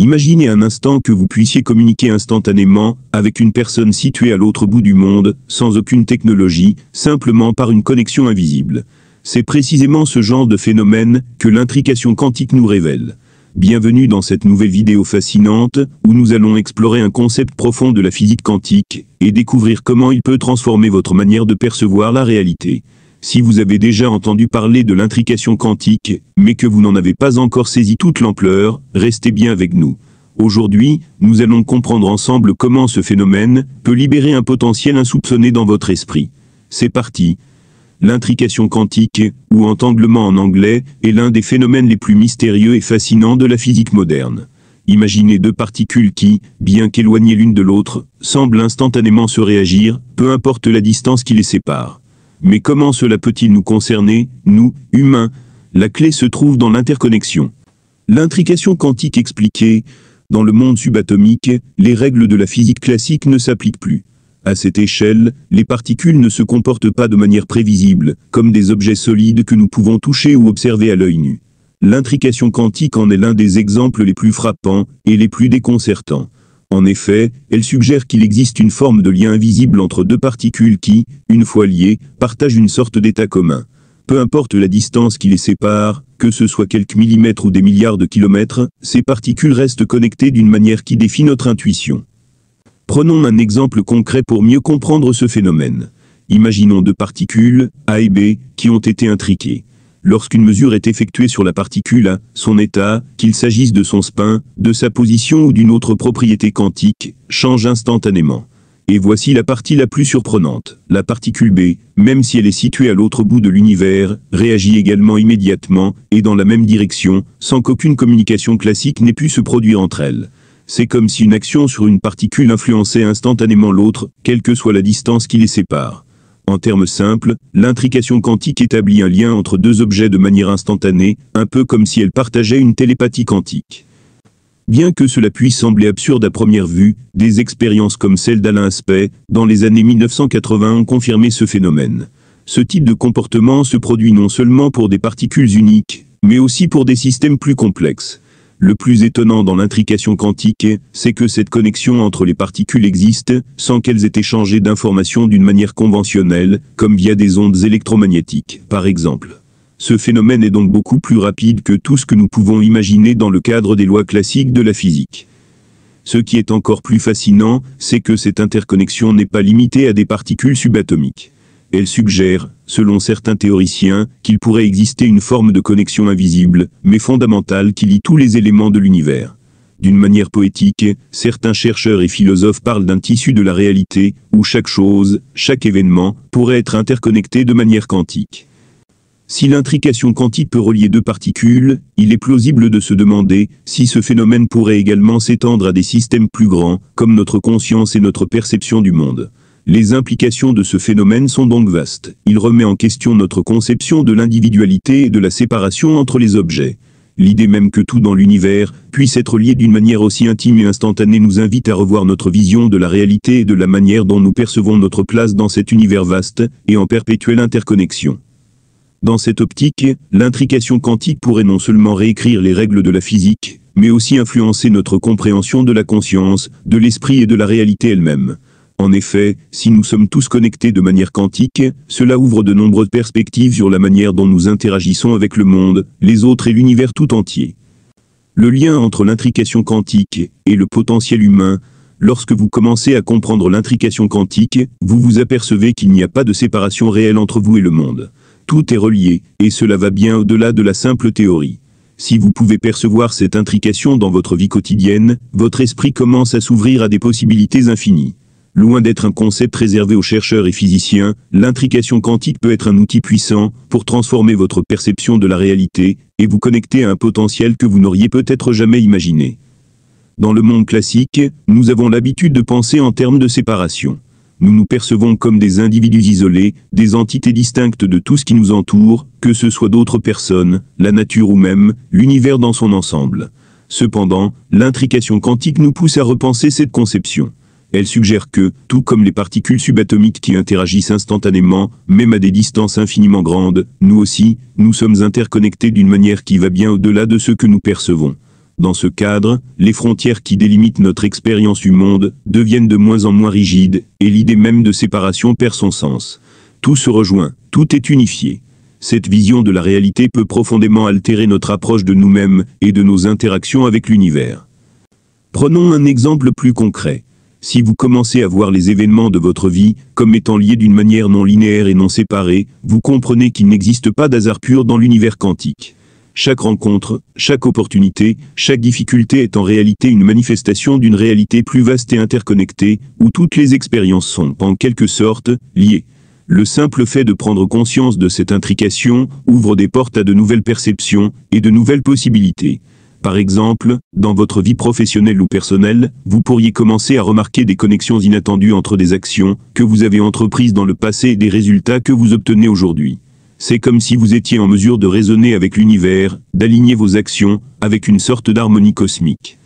Imaginez un instant que vous puissiez communiquer instantanément avec une personne située à l'autre bout du monde, sans aucune technologie, simplement par une connexion invisible. C'est précisément ce genre de phénomène que l'intrication quantique nous révèle. Bienvenue dans cette nouvelle vidéo fascinante, où nous allons explorer un concept profond de la physique quantique, et découvrir comment il peut transformer votre manière de percevoir la réalité. Si vous avez déjà entendu parler de l'intrication quantique, mais que vous n'en avez pas encore saisi toute l'ampleur, restez bien avec nous. Aujourd'hui, nous allons comprendre ensemble comment ce phénomène peut libérer un potentiel insoupçonné dans votre esprit. C'est parti. L'intrication quantique, ou entanglement en anglais, est l'un des phénomènes les plus mystérieux et fascinants de la physique moderne. Imaginez deux particules qui, bien qu'éloignées l'une de l'autre, semblent instantanément se réagir, peu importe la distance qui les sépare. Mais comment cela peut-il nous concerner, nous, humains? La clé se trouve dans l'interconnexion. L'intrication quantique expliquée, dans le monde subatomique, les règles de la physique classique ne s'appliquent plus. À cette échelle, les particules ne se comportent pas de manière prévisible, comme des objets solides que nous pouvons toucher ou observer à l'œil nu. L'intrication quantique en est l'un des exemples les plus frappants et les plus déconcertants. En effet, elle suggère qu'il existe une forme de lien invisible entre deux particules qui, une fois liées, partagent une sorte d'état commun. Peu importe la distance qui les sépare, que ce soit quelques millimètres ou des milliards de kilomètres, ces particules restent connectées d'une manière qui défie notre intuition. Prenons un exemple concret pour mieux comprendre ce phénomène. Imaginons deux particules, A et B, qui ont été intriquées. Lorsqu'une mesure est effectuée sur la particule A, son état, qu'il s'agisse de son spin, de sa position ou d'une autre propriété quantique, change instantanément. Et voici la partie la plus surprenante. La particule B, même si elle est située à l'autre bout de l'univers, réagit également immédiatement, et dans la même direction, sans qu'aucune communication classique n'ait pu se produire entre elles. C'est comme si une action sur une particule influençait instantanément l'autre, quelle que soit la distance qui les sépare. En termes simples, l'intrication quantique établit un lien entre deux objets de manière instantanée, un peu comme si elles partageaient une télépathie quantique. Bien que cela puisse sembler absurde à première vue, des expériences comme celle d'Alain Aspect, dans les années 1980 ont confirmé ce phénomène. Ce type de comportement se produit non seulement pour des particules uniques, mais aussi pour des systèmes plus complexes. Le plus étonnant dans l'intrication quantique, c'est que cette connexion entre les particules existe, sans qu'elles aient échangé d'informations d'une manière conventionnelle, comme via des ondes électromagnétiques, par exemple. Ce phénomène est donc beaucoup plus rapide que tout ce que nous pouvons imaginer dans le cadre des lois classiques de la physique. Ce qui est encore plus fascinant, c'est que cette interconnexion n'est pas limitée à des particules subatomiques. Elle suggère, selon certains théoriciens, qu'il pourrait exister une forme de connexion invisible, mais fondamentale qui lie tous les éléments de l'univers. D'une manière poétique, certains chercheurs et philosophes parlent d'un tissu de la réalité, où chaque chose, chaque événement, pourrait être interconnecté de manière quantique. Si l'intrication quantique peut relier deux particules, il est plausible de se demander si ce phénomène pourrait également s'étendre à des systèmes plus grands, comme notre conscience et notre perception du monde. Les implications de ce phénomène sont donc vastes. Il remet en question notre conception de l'individualité et de la séparation entre les objets. L'idée même que tout dans l'univers puisse être lié d'une manière aussi intime et instantanée nous invite à revoir notre vision de la réalité et de la manière dont nous percevons notre place dans cet univers vaste et en perpétuelle interconnexion. Dans cette optique, l'intrication quantique pourrait non seulement réécrire les règles de la physique, mais aussi influencer notre compréhension de la conscience, de l'esprit et de la réalité elle-même. En effet, si nous sommes tous connectés de manière quantique, cela ouvre de nombreuses perspectives sur la manière dont nous interagissons avec le monde, les autres et l'univers tout entier. Le lien entre l'intrication quantique et le potentiel humain. Lorsque vous commencez à comprendre l'intrication quantique, vous vous apercevez qu'il n'y a pas de séparation réelle entre vous et le monde. Tout est relié, et cela va bien au-delà de la simple théorie. Si vous pouvez percevoir cette intrication dans votre vie quotidienne, votre esprit commence à s'ouvrir à des possibilités infinies. Loin d'être un concept réservé aux chercheurs et physiciens, l'intrication quantique peut être un outil puissant pour transformer votre perception de la réalité et vous connecter à un potentiel que vous n'auriez peut-être jamais imaginé. Dans le monde classique, nous avons l'habitude de penser en termes de séparation. Nous nous percevons comme des individus isolés, des entités distinctes de tout ce qui nous entoure, que ce soit d'autres personnes, la nature ou même l'univers dans son ensemble. Cependant, l'intrication quantique nous pousse à repenser cette conception. Elle suggère que, tout comme les particules subatomiques qui interagissent instantanément, même à des distances infiniment grandes, nous aussi, nous sommes interconnectés d'une manière qui va bien au-delà de ce que nous percevons. Dans ce cadre, les frontières qui délimitent notre expérience du monde deviennent de moins en moins rigides, et l'idée même de séparation perd son sens. Tout se rejoint, tout est unifié. Cette vision de la réalité peut profondément altérer notre approche de nous-mêmes et de nos interactions avec l'univers. Prenons un exemple plus concret. Si vous commencez à voir les événements de votre vie comme étant liés d'une manière non linéaire et non séparée, vous comprenez qu'il n'existe pas d'hasard pur dans l'univers quantique. Chaque rencontre, chaque opportunité, chaque difficulté est en réalité une manifestation d'une réalité plus vaste et interconnectée, où toutes les expériences sont, en quelque sorte, liées. Le simple fait de prendre conscience de cette intrication ouvre des portes à de nouvelles perceptions et de nouvelles possibilités. Par exemple, dans votre vie professionnelle ou personnelle, vous pourriez commencer à remarquer des connexions inattendues entre des actions que vous avez entreprises dans le passé et des résultats que vous obtenez aujourd'hui. C'est comme si vous étiez en mesure de raisonner avec l'univers, d'aligner vos actions avec une sorte d'harmonie cosmique.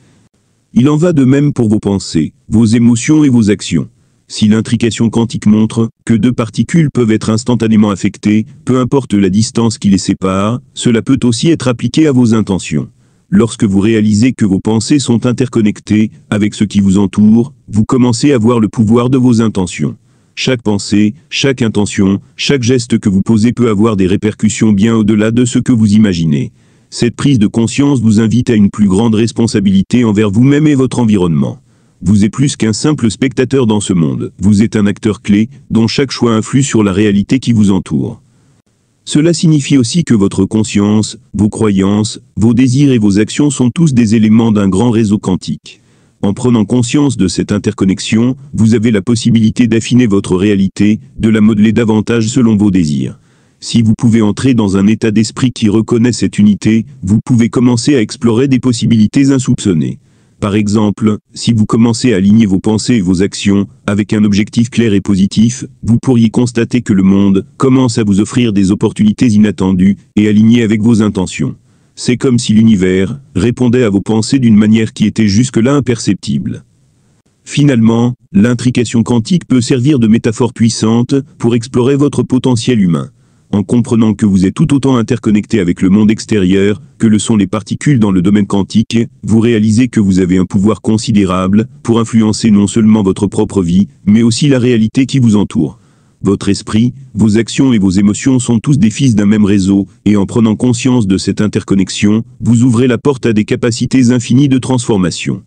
Il en va de même pour vos pensées, vos émotions et vos actions. Si l'intrication quantique montre que deux particules peuvent être instantanément affectées, peu importe la distance qui les sépare, cela peut aussi être appliqué à vos intentions. Lorsque vous réalisez que vos pensées sont interconnectées avec ce qui vous entoure, vous commencez à voir le pouvoir de vos intentions. Chaque pensée, chaque intention, chaque geste que vous posez peut avoir des répercussions bien au-delà de ce que vous imaginez. Cette prise de conscience vous invite à une plus grande responsabilité envers vous-même et votre environnement. Vous êtes plus qu'un simple spectateur dans ce monde, vous êtes un acteur clé, dont chaque choix influe sur la réalité qui vous entoure. Cela signifie aussi que votre conscience, vos croyances, vos désirs et vos actions sont tous des éléments d'un grand réseau quantique. En prenant conscience de cette interconnexion, vous avez la possibilité d'affiner votre réalité, de la modeler davantage selon vos désirs. Si vous pouvez entrer dans un état d'esprit qui reconnaît cette unité, vous pouvez commencer à explorer des possibilités insoupçonnées. Par exemple, si vous commencez à aligner vos pensées et vos actions avec un objectif clair et positif, vous pourriez constater que le monde commence à vous offrir des opportunités inattendues et alignées avec vos intentions. C'est comme si l'univers répondait à vos pensées d'une manière qui était jusque-là imperceptible. Finalement, l'intrication quantique peut servir de métaphore puissante pour explorer votre potentiel humain. En comprenant que vous êtes tout autant interconnecté avec le monde extérieur que le sont les particules dans le domaine quantique, vous réalisez que vous avez un pouvoir considérable pour influencer non seulement votre propre vie, mais aussi la réalité qui vous entoure. Votre esprit, vos actions et vos émotions sont tous des fils d'un même réseau, et en prenant conscience de cette interconnexion, vous ouvrez la porte à des capacités infinies de transformation.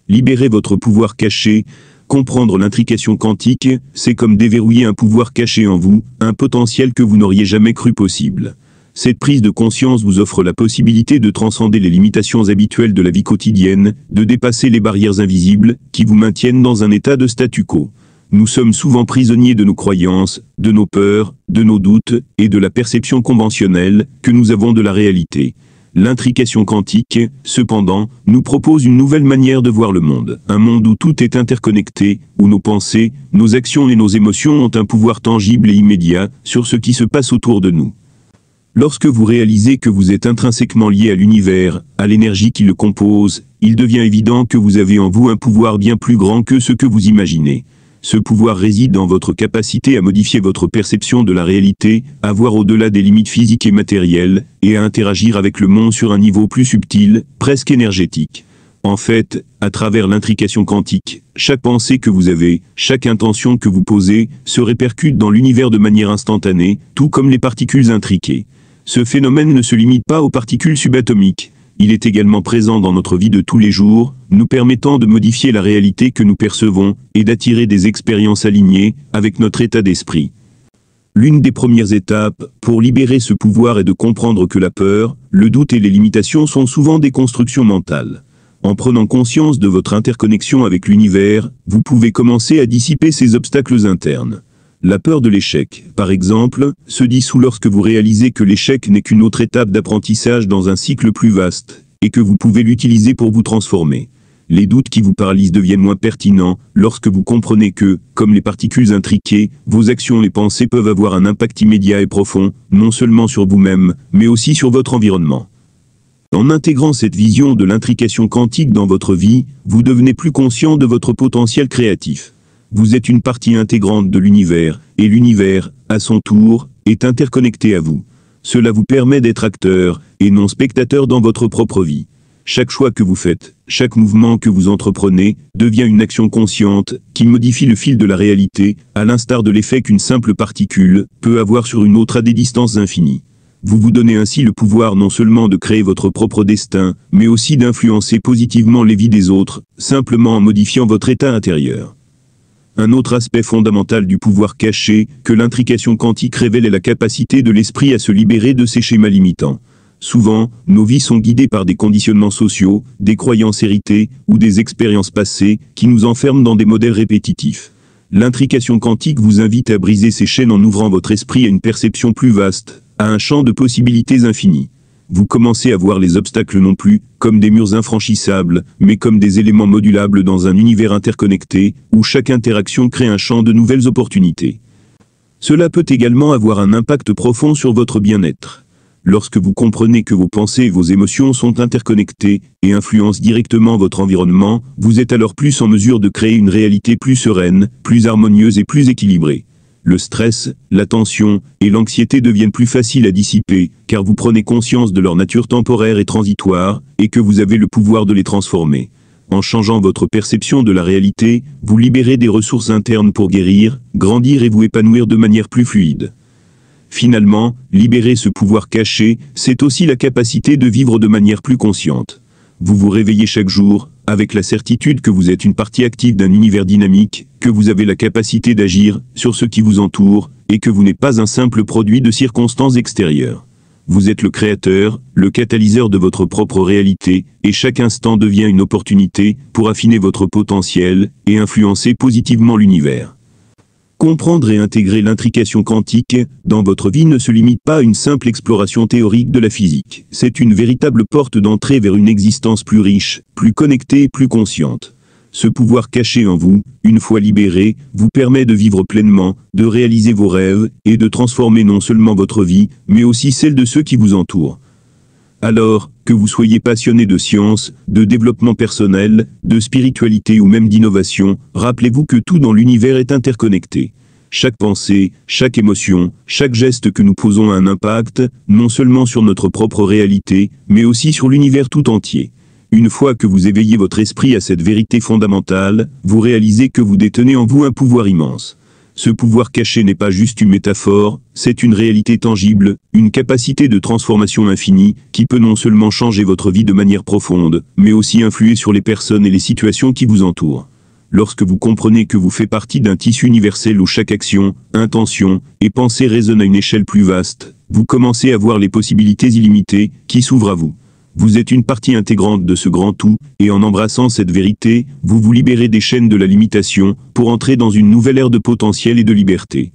Libérez votre pouvoir caché. Comprendre l'intrication quantique, c'est comme déverrouiller un pouvoir caché en vous, un potentiel que vous n'auriez jamais cru possible. Cette prise de conscience vous offre la possibilité de transcender les limitations habituelles de la vie quotidienne, de dépasser les barrières invisibles qui vous maintiennent dans un état de statu quo. Nous sommes souvent prisonniers de nos croyances, de nos peurs, de nos doutes et de la perception conventionnelle que nous avons de la réalité. L'intrication quantique, cependant, nous propose une nouvelle manière de voir le monde. Un monde où tout est interconnecté, où nos pensées, nos actions et nos émotions ont un pouvoir tangible et immédiat sur ce qui se passe autour de nous. Lorsque vous réalisez que vous êtes intrinsèquement lié à l'univers, à l'énergie qui le compose, il devient évident que vous avez en vous un pouvoir bien plus grand que ce que vous imaginez. Ce pouvoir réside dans votre capacité à modifier votre perception de la réalité, à voir au-delà des limites physiques et matérielles, et à interagir avec le monde sur un niveau plus subtil, presque énergétique. En fait, à travers l'intrication quantique, chaque pensée que vous avez, chaque intention que vous posez, se répercute dans l'univers de manière instantanée, tout comme les particules intriquées. Ce phénomène ne se limite pas aux particules subatomiques. Il est également présent dans notre vie de tous les jours, nous permettant de modifier la réalité que nous percevons et d'attirer des expériences alignées avec notre état d'esprit. L'une des premières étapes pour libérer ce pouvoir est de comprendre que la peur, le doute et les limitations sont souvent des constructions mentales. En prenant conscience de votre interconnexion avec l'univers, vous pouvez commencer à dissiper ces obstacles internes. La peur de l'échec, par exemple, se dissout lorsque vous réalisez que l'échec n'est qu'une autre étape d'apprentissage dans un cycle plus vaste, et que vous pouvez l'utiliser pour vous transformer. Les doutes qui vous paralysent deviennent moins pertinents lorsque vous comprenez que, comme les particules intriquées, vos actions et pensées peuvent avoir un impact immédiat et profond, non seulement sur vous-même, mais aussi sur votre environnement. En intégrant cette vision de l'intrication quantique dans votre vie, vous devenez plus conscient de votre potentiel créatif. Vous êtes une partie intégrante de l'univers, et l'univers, à son tour, est interconnecté à vous. Cela vous permet d'être acteur, et non spectateur dans votre propre vie. Chaque choix que vous faites, chaque mouvement que vous entreprenez, devient une action consciente, qui modifie le fil de la réalité, à l'instar de l'effet qu'une simple particule peut avoir sur une autre à des distances infinies. Vous vous donnez ainsi le pouvoir non seulement de créer votre propre destin, mais aussi d'influencer positivement les vies des autres, simplement en modifiant votre état intérieur. Un autre aspect fondamental du pouvoir caché que l'intrication quantique révèle est la capacité de l'esprit à se libérer de ses schémas limitants. Souvent, nos vies sont guidées par des conditionnements sociaux, des croyances héritées ou des expériences passées qui nous enferment dans des modèles répétitifs. L'intrication quantique vous invite à briser ces chaînes en ouvrant votre esprit à une perception plus vaste, à un champ de possibilités infinies. Vous commencez à voir les obstacles non plus comme des murs infranchissables, mais comme des éléments modulables dans un univers interconnecté, où chaque interaction crée un champ de nouvelles opportunités. Cela peut également avoir un impact profond sur votre bien-être. Lorsque vous comprenez que vos pensées et vos émotions sont interconnectées et influencent directement votre environnement, vous êtes alors plus en mesure de créer une réalité plus sereine, plus harmonieuse et plus équilibrée. Le stress, la tension et l'anxiété deviennent plus faciles à dissiper, car vous prenez conscience de leur nature temporaire et transitoire, et que vous avez le pouvoir de les transformer. En changeant votre perception de la réalité, vous libérez des ressources internes pour guérir, grandir et vous épanouir de manière plus fluide. Finalement, libérer ce pouvoir caché, c'est aussi la capacité de vivre de manière plus consciente. Vous vous réveillez chaque jour, avec la certitude que vous êtes une partie active d'un univers dynamique, que vous avez la capacité d'agir sur ce qui vous entoure, et que vous n'êtes pas un simple produit de circonstances extérieures. Vous êtes le créateur, le catalyseur de votre propre réalité, et chaque instant devient une opportunité pour affiner votre potentiel et influencer positivement l'univers. Comprendre et intégrer l'intrication quantique dans votre vie ne se limite pas à une simple exploration théorique de la physique. C'est une véritable porte d'entrée vers une existence plus riche, plus connectée et plus consciente. Ce pouvoir caché en vous, une fois libéré, vous permet de vivre pleinement, de réaliser vos rêves et de transformer non seulement votre vie, mais aussi celle de ceux qui vous entourent. Alors, que vous soyez passionné de science, de développement personnel, de spiritualité ou même d'innovation, rappelez-vous que tout dans l'univers est interconnecté. Chaque pensée, chaque émotion, chaque geste que nous posons a un impact, non seulement sur notre propre réalité, mais aussi sur l'univers tout entier. Une fois que vous éveillez votre esprit à cette vérité fondamentale, vous réalisez que vous détenez en vous un pouvoir immense. Ce pouvoir caché n'est pas juste une métaphore, c'est une réalité tangible, une capacité de transformation infinie, qui peut non seulement changer votre vie de manière profonde, mais aussi influer sur les personnes et les situations qui vous entourent. Lorsque vous comprenez que vous faites partie d'un tissu universel où chaque action, intention et pensée résonnent à une échelle plus vaste, vous commencez à voir les possibilités illimitées qui s'ouvrent à vous. Vous êtes une partie intégrante de ce grand tout, et en embrassant cette vérité, vous vous libérez des chaînes de la limitation, pour entrer dans une nouvelle ère de potentiel et de liberté.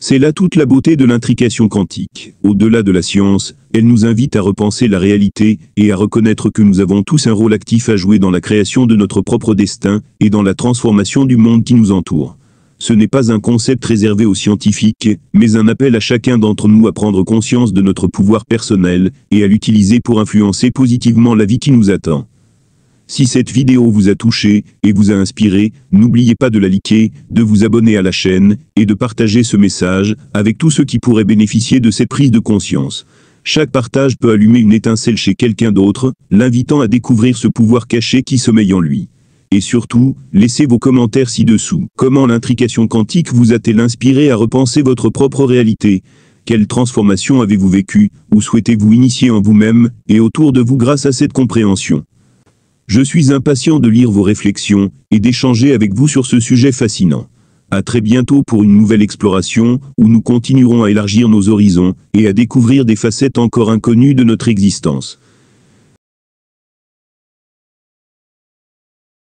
C'est là toute la beauté de l'intrication quantique. Au-delà de la science, elle nous invite à repenser la réalité, et à reconnaître que nous avons tous un rôle actif à jouer dans la création de notre propre destin, et dans la transformation du monde qui nous entoure. Ce n'est pas un concept réservé aux scientifiques, mais un appel à chacun d'entre nous à prendre conscience de notre pouvoir personnel, et à l'utiliser pour influencer positivement la vie qui nous attend. Si cette vidéo vous a touché, et vous a inspiré, n'oubliez pas de la liker, de vous abonner à la chaîne, et de partager ce message, avec tous ceux qui pourraient bénéficier de cette prise de conscience. Chaque partage peut allumer une étincelle chez quelqu'un d'autre, l'invitant à découvrir ce pouvoir caché qui sommeille en lui. Et surtout, laissez vos commentaires ci-dessous. Comment l'intrication quantique vous a-t-elle inspiré à repenser votre propre réalité? Quelle transformation avez-vous vécue, ou souhaitez-vous initier en vous-même, et autour de vous grâce à cette compréhension? Je suis impatient de lire vos réflexions, et d'échanger avec vous sur ce sujet fascinant. À très bientôt pour une nouvelle exploration, où nous continuerons à élargir nos horizons, et à découvrir des facettes encore inconnues de notre existence.